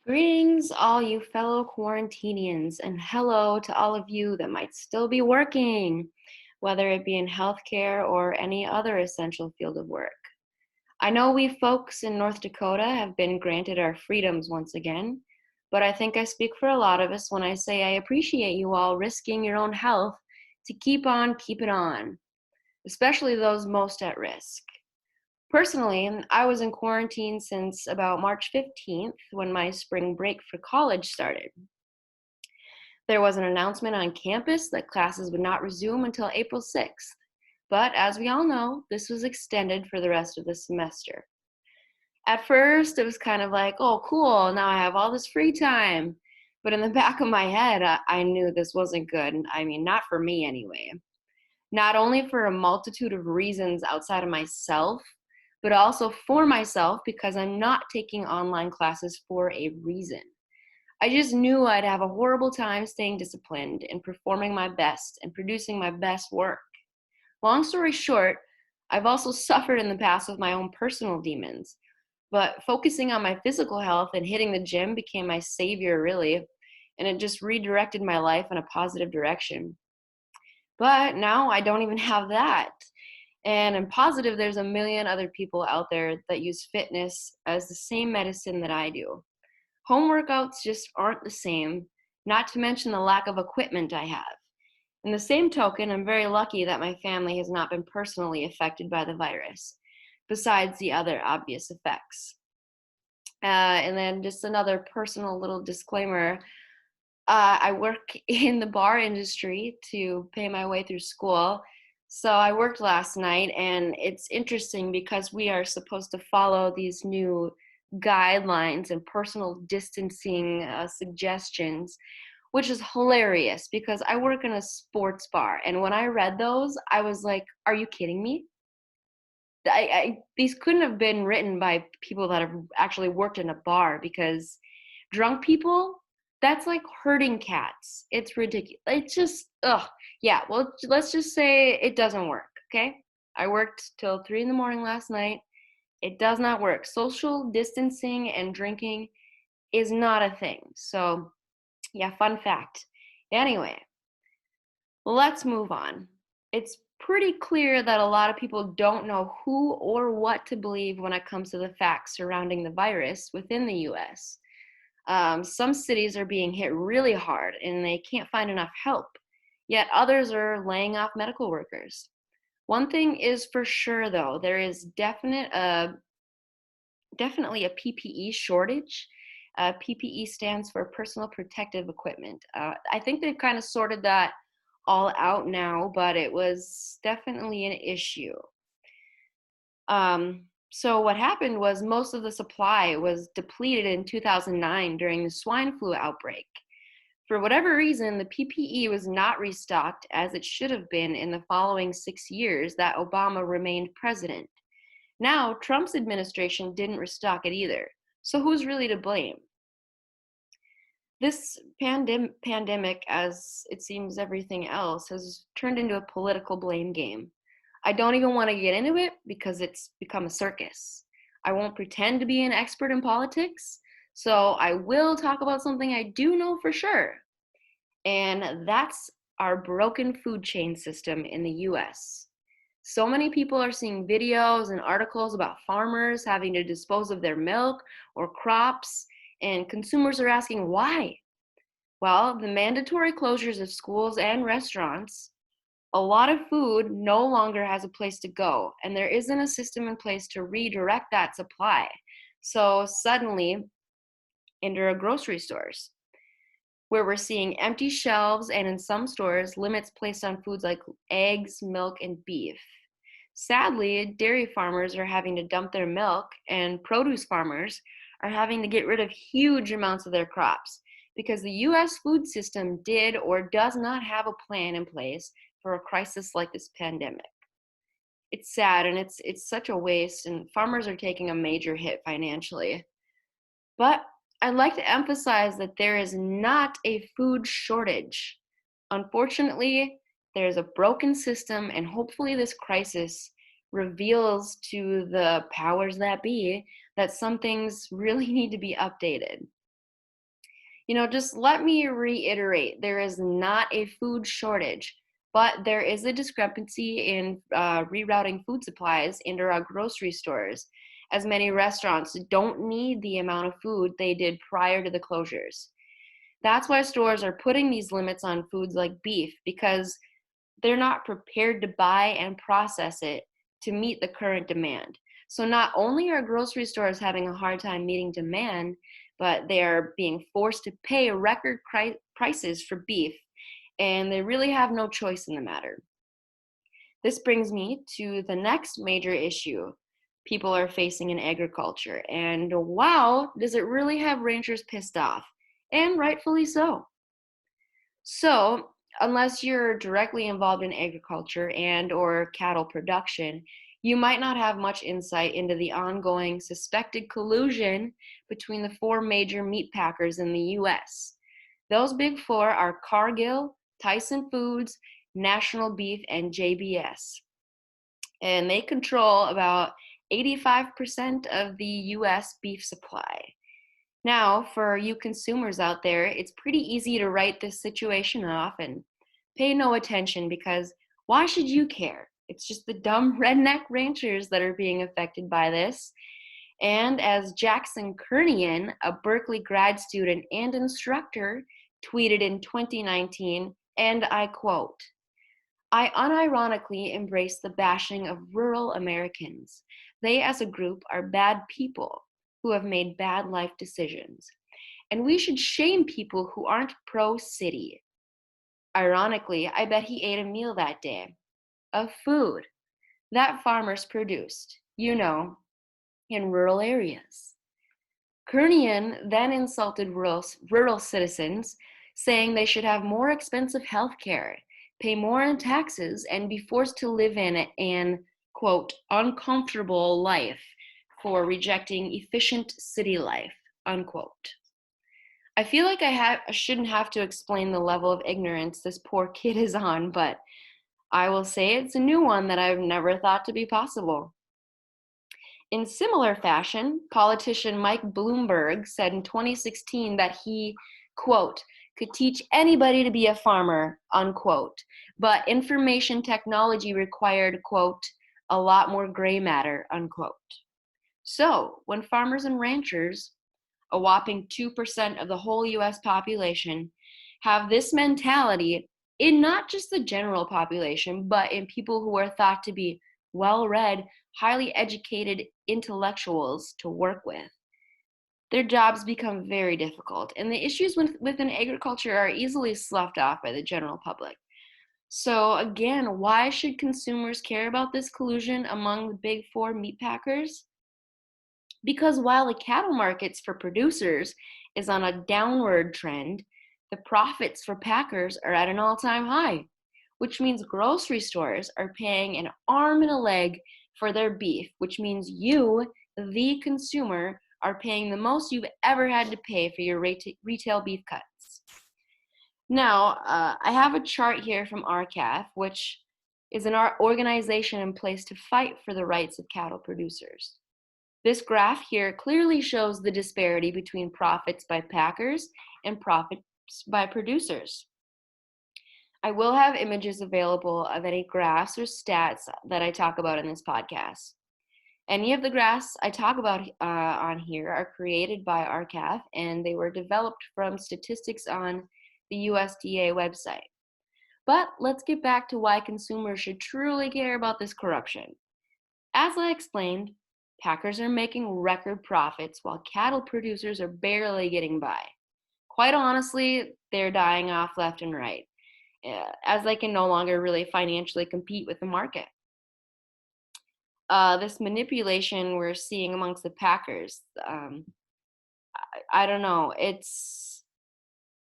Greetings, all you fellow quarantinians, and hello to all of you that might still be working, whether it be in healthcare or any other essential field of work. I know we folks in North Dakota have been granted our freedoms once again, but I think I speak for a lot of us when I say I appreciate you all risking your own health to keep on keeping on, especially those most at risk. Personally, I was in quarantine since about March 15th when my spring break for college started. There was an announcement on campus that classes would not resume until April 6th. But as we all know, this was extended for the rest of the semester. At first, it was kind of like, oh, cool, now I have all this free time. But in the back of my head, I knew this wasn't good. I mean, not for me anyway. Not only for a multitude of reasons outside of myself, but also for myself because I'm not taking online classes for a reason. I just knew I'd have a horrible time staying disciplined and performing my best and producing my best work. Long story short, I've also suffered in the past with my own personal demons, but focusing on my physical health and hitting the gym became my savior, really, and it just redirected my life in a positive direction. But now I don't even have that. And I'm positive there's a million other people out there that use fitness as the same medicine that I do. Home workouts just aren't the same, not to mention the lack of equipment I have. In the same token, I'm very lucky that my family has not been personally affected by the virus, besides the other obvious effects. And then just another personal little disclaimer. I work in the bar industry to pay my way through school. So I worked last night, and it's interesting because we are supposed to follow these new guidelines and personal distancing suggestions, which is hilarious because I work in a sports bar. And when I read those, I was like, are you kidding me? These couldn't have been written by people that have actually worked in a bar because drunk people, that's like herding cats. It's ridiculous. It's just, ugh. Yeah, well, let's just say it doesn't work, okay? I worked till 3 in the morning last night. It does not work. Social distancing and drinking is not a thing. So, yeah, fun fact. Anyway, let's move on. It's pretty clear that a lot of people don't know who or what to believe when it comes to the facts surrounding the virus within the US. Some cities are being hit really hard and they can't find enough help, yet others are laying off medical workers. One thing is for sure, though, there is definitely a PPE shortage. PPE stands for personal protective equipment. I think they've kind of sorted that all out now, but it was definitely an issue. So what happened was most of the supply was depleted in 2009 during the swine flu outbreak. For whatever reason, the PPE was not restocked as it should have been in the following 6 years that Obama remained president. Now, Trump's administration didn't restock it either. So who's really to blame? This pandemic, as it seems everything else, has turned into a political blame game. I don't even want to get into it because it's become a circus. I won't pretend to be an expert in politics, so I will talk about something I do know for sure, and that's our broken food chain system in the US. So many people are seeing videos and articles about farmers having to dispose of their milk or crops, and consumers are asking why. Well, the mandatory closures of schools and restaurants, a lot of food no longer has a place to go, and there isn't a system in place to redirect that supply. So suddenly, enter a grocery stores where we're seeing empty shelves and in some stores, limits placed on foods like eggs, milk, and beef. Sadly, dairy farmers are having to dump their milk, and produce farmers are having to get rid of huge amounts of their crops because the US food system did or does not have a plan in place for a crisis like this pandemic. It's sad and it's such a waste, and farmers are taking a major hit financially. But I'd like to emphasize that there is not a food shortage. Unfortunately, there's a broken system, and hopefully, this crisis reveals to the powers that be that some things really need to be updated. Just let me reiterate, there is not a food shortage, but there is a discrepancy in rerouting food supplies into our grocery stores, as many restaurants don't need the amount of food they did prior to the closures. That's why stores are putting these limits on foods like beef, because they're not prepared to buy and process it to meet the current demand. So not only are grocery stores having a hard time meeting demand, but they are being forced to pay record prices for beef, and they really have no choice in the matter. This brings me to the next major issue people are facing in agriculture. And wow, does it really have ranchers pissed off? And rightfully so. So, unless you're directly involved in agriculture and or cattle production, you might not have much insight into the ongoing suspected collusion between the four major meat packers in the US. Those big four are Cargill, Tyson Foods, National Beef, and JBS. And they control about 85% of the US beef supply. Now, for you consumers out there, it's pretty easy to write this situation off and pay no attention, because why should you care? It's just the dumb redneck ranchers that are being affected by this. And as Jackson Kernian, a Berkeley grad student and instructor, tweeted in 2019, and I quote, "I unironically embrace the bashing of rural Americans. They as a group are bad people who have made bad life decisions. And we should shame people who aren't pro-city." Ironically, I bet he ate a meal that day of food that farmers produced, in rural areas. Kernian then insulted rural citizens, saying they should have more expensive health care, pay more in taxes, and be forced to live in an, quote, uncomfortable life for rejecting efficient city life, unquote. I feel like I shouldn't have to explain the level of ignorance this poor kid is on, but I will say it's a new one that I've never thought to be possible. In similar fashion, politician Mike Bloomberg said in 2016 that he, quote, could teach anybody to be a farmer, unquote, but information technology required, quote, a lot more gray matter, unquote. So, when farmers and ranchers, a whopping 2% of the whole US population, have this mentality in not just the general population, but in people who are thought to be well-read, highly educated intellectuals to work with, their jobs become very difficult, and the issues within agriculture are easily sloughed off by the general public. So again, why should consumers care about this collusion among the big four meat packers? Because while the cattle markets for producers is on a downward trend, the profits for packers are at an all-time high, which means grocery stores are paying an arm and a leg for their beef, which means you, the consumer, are paying the most you've ever had to pay for your retail beef cuts. Now, I have a chart here from RCAF, which is an organization in place to fight for the rights of cattle producers. This graph here clearly shows the disparity between profits by packers and profits by producers. I will have images available of any graphs or stats that I talk about in this podcast. Any of the graphs I talk about on here are created by RCAF, and they were developed from statistics on the USDA website. But let's get back to why consumers should truly care about this corruption. As I explained, packers are making record profits while cattle producers are barely getting by. Quite honestly, they're dying off left and right, as they can no longer really financially compete with the market. This manipulation we're seeing amongst the packers, I don't know.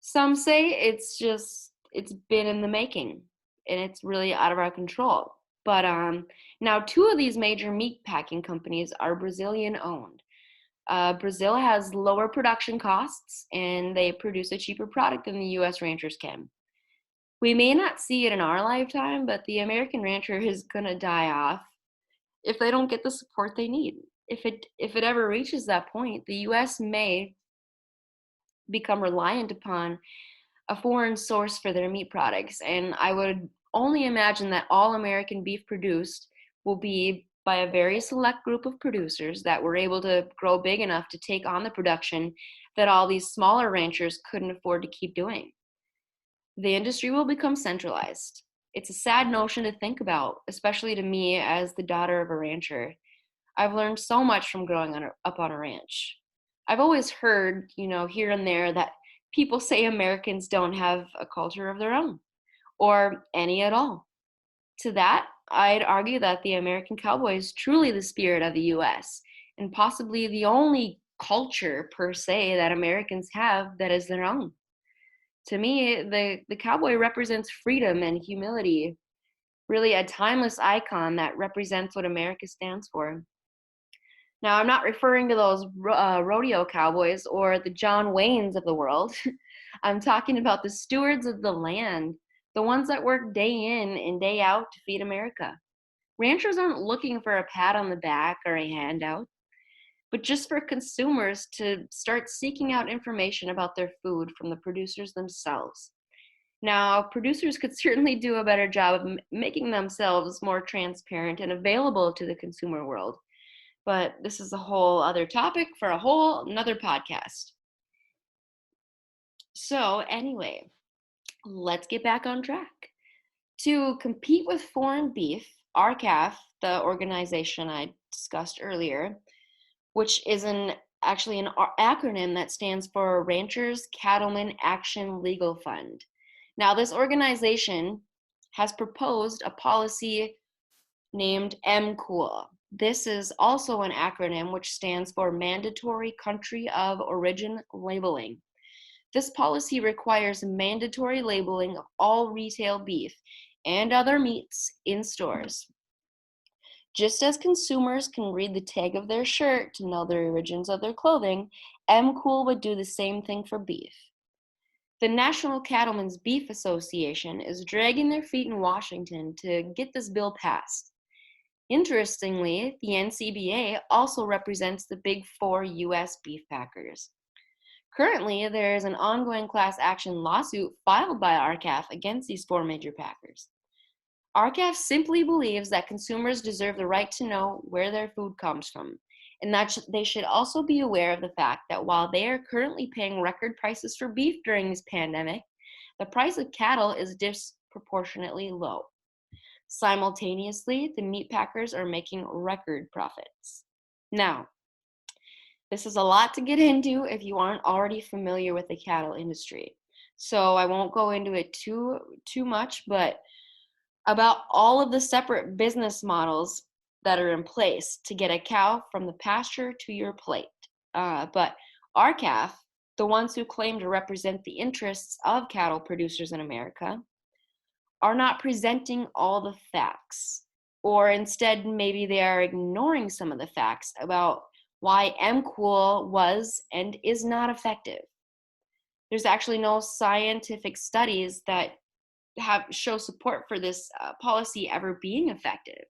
Some say it's been in the making, and it's really out of our control. But now two of these major meat packing companies are Brazilian owned. Brazil has lower production costs, and they produce a cheaper product than the US ranchers can. We may not see it in our lifetime, but the American rancher is gonna die off if they don't get the support they need. If it ever reaches that point, the US may become reliant upon a foreign source for their meat products. And I would only imagine that all American beef produced will be by a very select group of producers that were able to grow big enough to take on the production that all these smaller ranchers couldn't afford to keep doing. The industry will become centralized. It's a sad notion to think about, especially to me as the daughter of a rancher. I've learned so much from growing up on a ranch. I've always heard, here and there that people say Americans don't have a culture of their own or any at all. To that, I'd argue that the American cowboy is truly the spirit of the US and possibly the only culture per se that Americans have that is their own. To me, the cowboy represents freedom and humility, really a timeless icon that represents what America stands for. Now, I'm not referring to those rodeo cowboys or the John Waynes of the world. I'm talking about the stewards of the land, the ones that work day in and day out to feed America. Ranchers aren't looking for a pat on the back or a handout, but just for consumers to start seeking out information about their food from the producers themselves. Now, producers could certainly do a better job of making themselves more transparent and available to the consumer world. But this is a whole other topic for a whole another podcast. So, anyway, let's get back on track. To compete with foreign beef, RCAF, the organization I discussed earlier, which is actually an acronym that stands for Ranchers Cattlemen Action Legal Fund. Now, this organization has proposed a policy named MCOOL. This is also an acronym which stands for Mandatory Country of Origin Labeling. This policy requires mandatory labeling of all retail beef and other meats in stores. Just as consumers can read the tag of their shirt to know the origins of their clothing, MCOOL would do the same thing for beef. The National Cattlemen's Beef Association is dragging their feet in Washington to get this bill passed. Interestingly, the NCBA also represents the big four U.S. beef packers. Currently, there is an ongoing class action lawsuit filed by RCAF against these four major packers. RCAF simply believes that consumers deserve the right to know where their food comes from, and that they should also be aware of the fact that while they are currently paying record prices for beef during this pandemic, the price of cattle is disproportionately low. Simultaneously, the meatpackers are making record profits. Now, this is a lot to get into if you aren't already familiar with the cattle industry. So I won't go into it too much, but about all of the separate business models that are in place to get a cow from the pasture to your plate. But RCAF, the ones who claim to represent the interests of cattle producers in America, are not presenting all the facts, or instead maybe they are ignoring some of the facts about why MCOOL was and is not effective. There's actually no scientific studies that show support for this policy ever being effective.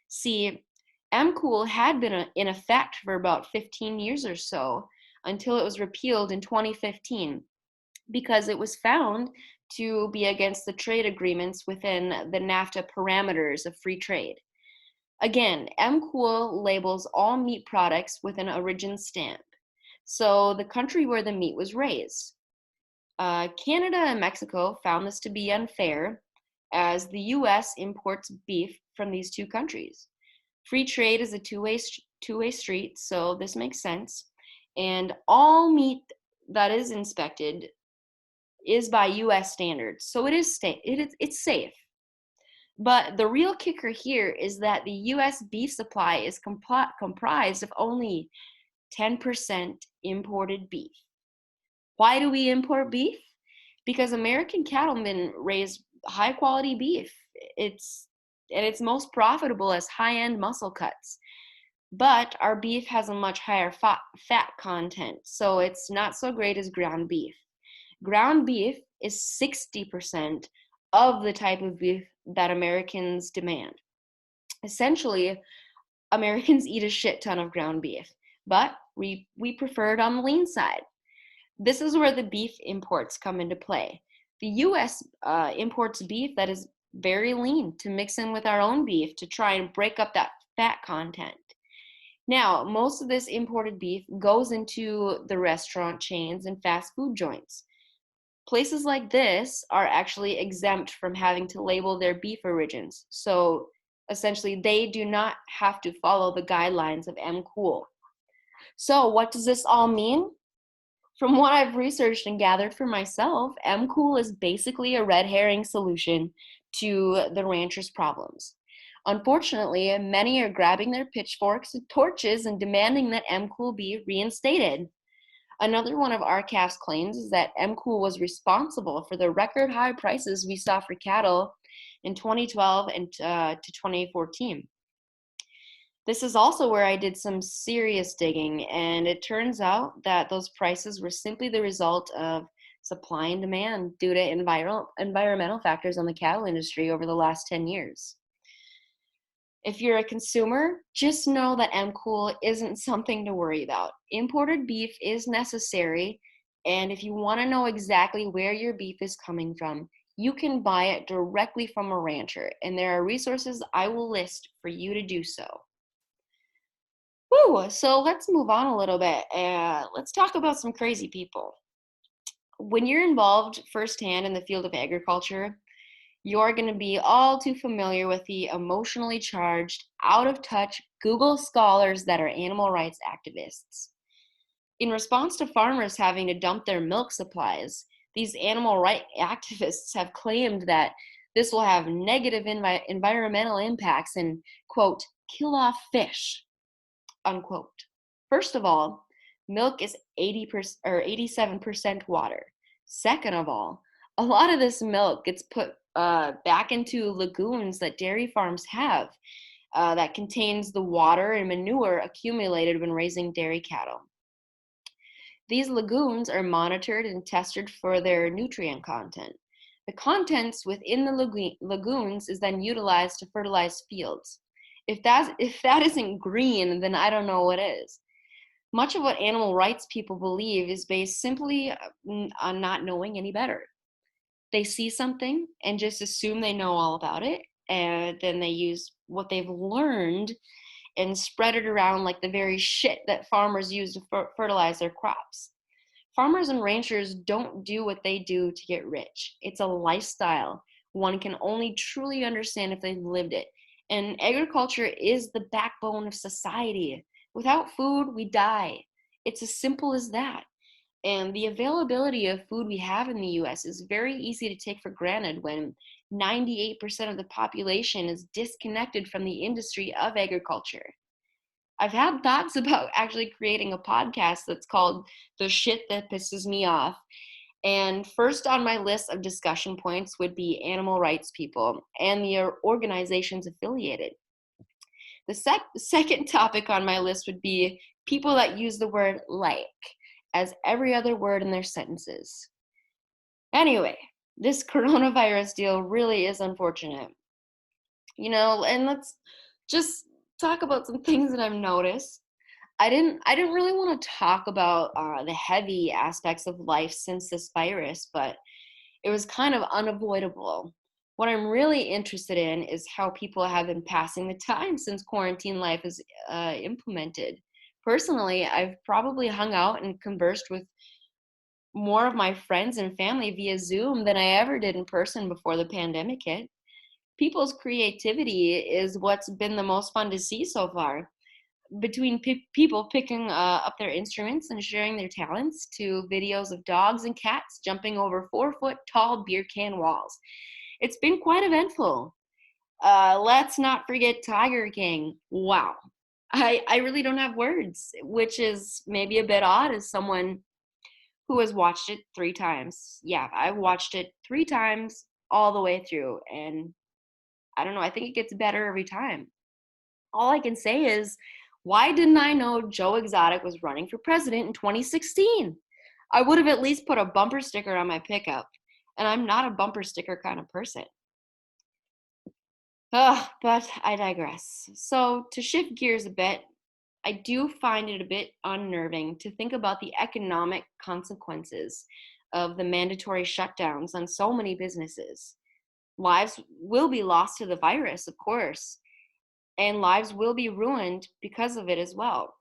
See, MCOOL had been in effect for about 15 years or so until it was repealed in 2015 because it was found to be against the trade agreements within the NAFTA parameters of free trade. Again, MCOOL labels all meat products with an origin stamp, so the country where the meat was raised. Canada and Mexico found this to be unfair as the US imports beef from these two countries. Free trade is a two-way street, so this makes sense. And all meat that is inspected is by US standards, so it's safe. But the real kicker here is that the US beef supply is comprised of only 10% imported beef. Why do we import beef? Because American cattlemen raise high quality beef. It's most profitable as high-end muscle cuts. But our beef has a much higher fat content, so it's not so great as ground beef. Ground beef is 60% of the type of beef that Americans demand. Essentially, Americans eat a shit ton of ground beef, but we prefer it on the lean side. This is where the beef imports come into play. The US imports beef that is very lean to mix in with our own beef to try and break up that fat content. Now, most of this imported beef goes into the restaurant chains and fast food joints. Places like this are actually exempt from having to label their beef origins. So essentially, they do not have to follow the guidelines of MCOOL. So, what does this all mean? From what I've researched and gathered for myself, MCOOL is basically a red herring solution to the ranchers' problems. Unfortunately, many are grabbing their pitchforks and torches and demanding that MCOOL be reinstated. Another one of RCAF's claims is that MCOOL was responsible for the record high prices we saw for cattle in 2012 and to 2014. This is also where I did some serious digging, and it turns out that those prices were simply the result of supply and demand due to environmental factors on the cattle industry over the last 10 years. If you're a consumer, just know that MCOOL isn't something to worry about. Imported beef is necessary, and if you want to know exactly where your beef is coming from, you can buy it directly from a rancher, and there are resources I will list for you to do so. Woo! So let's move on a little bit. Let's talk about some crazy people. When you're involved firsthand in the field of agriculture, you're going to be all too familiar with the emotionally charged, out of touch Google scholars that are animal rights activists. In response to farmers having to dump their milk supplies, these animal rights activists have claimed that this will have negative environmental impacts and, quote, kill off fish, unquote. First of all, milk is 80% or 87% water. Second of all, a lot of this milk gets put back into lagoons that dairy farms have that contains the water and manure accumulated when raising dairy cattle. These lagoons are monitored and tested for their nutrient content. The contents within the lagoons is then utilized to fertilize fields. If that isn't green, then I don't know what is. Much of what animal rights people believe is based simply on not knowing any better. They see something and just assume they know all about it, and then they use what they've learned and spread it around like the very shit that farmers use to fertilize their crops. Farmers and ranchers don't do what they do to get rich. It's a lifestyle one can only truly understand if they've lived it. And agriculture is the backbone of society. Without food, we die. It's as simple as that. And the availability of food we have in the US is very easy to take for granted when 98% of the population is disconnected from the industry of agriculture. I've had thoughts about actually creating a podcast that's called The Shit That Pisses Me Off. And first on my list of discussion points would be animal rights people and the organizations affiliated. The second topic on my list would be people that use the word like as every other word in their sentences. Anyway, this coronavirus deal really is unfortunate. And let's just talk about some things that I've noticed. I didn't really want to talk about the heavy aspects of life since this virus, but it was kind of unavoidable. What I'm really interested in is how people have been passing the time since quarantine life is implemented. Personally, I've probably hung out and conversed with more of my friends and family via Zoom than I ever did in person before the pandemic hit. People's creativity is what's been the most fun to see so far. Between people picking up their instruments and sharing their talents to videos of dogs and cats jumping over 4-foot tall beer can walls. It's been quite eventful. Let's not forget Tiger King. Wow. I really don't have words, which is maybe a bit odd as someone who has watched it 3 times. Yeah, I've watched it 3 times all the way through, and I don't know, I think it gets better every time. All I can say is, why didn't I know Joe Exotic was running for president in 2016? I would have at least put a bumper sticker on my pickup, and I'm not a bumper sticker kind of person. But I digress. So to shift gears a bit, I do find it a bit unnerving to think about the economic consequences of the mandatory shutdowns on so many businesses. Lives will be lost to the virus, of course, and lives will be ruined because of it as well.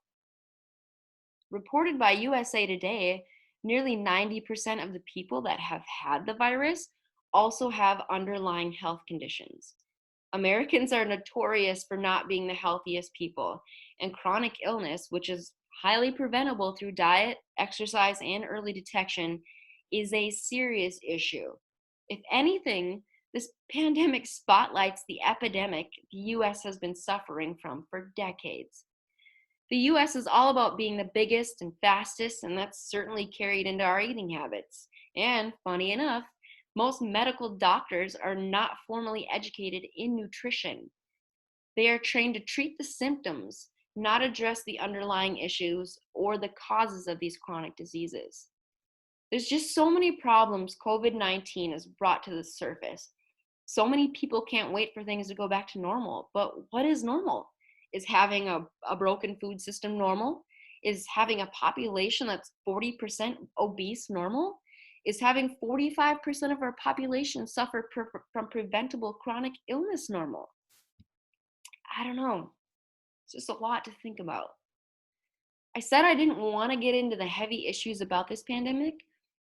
Reported by USA Today, nearly 90% of the people that have had the virus also have underlying health conditions. Americans are notorious for not being the healthiest people, and chronic illness, which is highly preventable through diet, exercise, and early detection, is a serious issue. If anything, this pandemic spotlights the epidemic the US has been suffering from for decades. The US is all about being the biggest and fastest, and that's certainly carried into our eating habits. And funny enough, most medical doctors are not formally educated in nutrition. They are trained to treat the symptoms, not address the underlying issues or the causes of these chronic diseases. There's just so many problems COVID-19 has brought to the surface. So many people can't wait for things to go back to normal. But what is normal? Is having a broken food system normal? Is having a population that's 40% obese normal? Is having 45% of our population suffer from preventable chronic illness normal? I don't know. It's just a lot to think about. I said I didn't want to get into the heavy issues about this pandemic,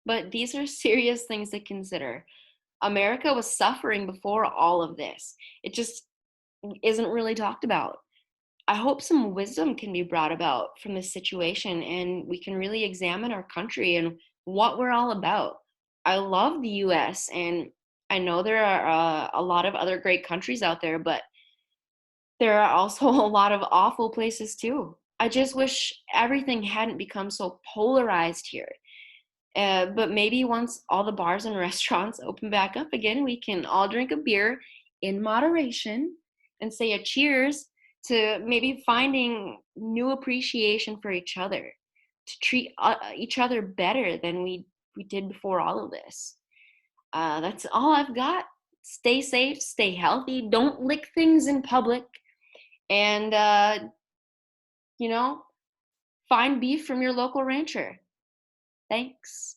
but these are serious things to consider. America was suffering before all of this. It just isn't really talked about. I hope some wisdom can be brought about from this situation and we can really examine our country and what we're all about. I love the US and I know there are a lot of other great countries out there, but there are also a lot of awful places too. I just wish everything hadn't become so polarized here. But maybe once all the bars and restaurants open back up again, we can all drink a beer in moderation and say a cheers to maybe finding new appreciation for each other, to treat each other better than we did before all of this. That's all I've got. Stay safe, stay healthy, don't lick things in public, and you know, find beef from your local rancher. Thanks.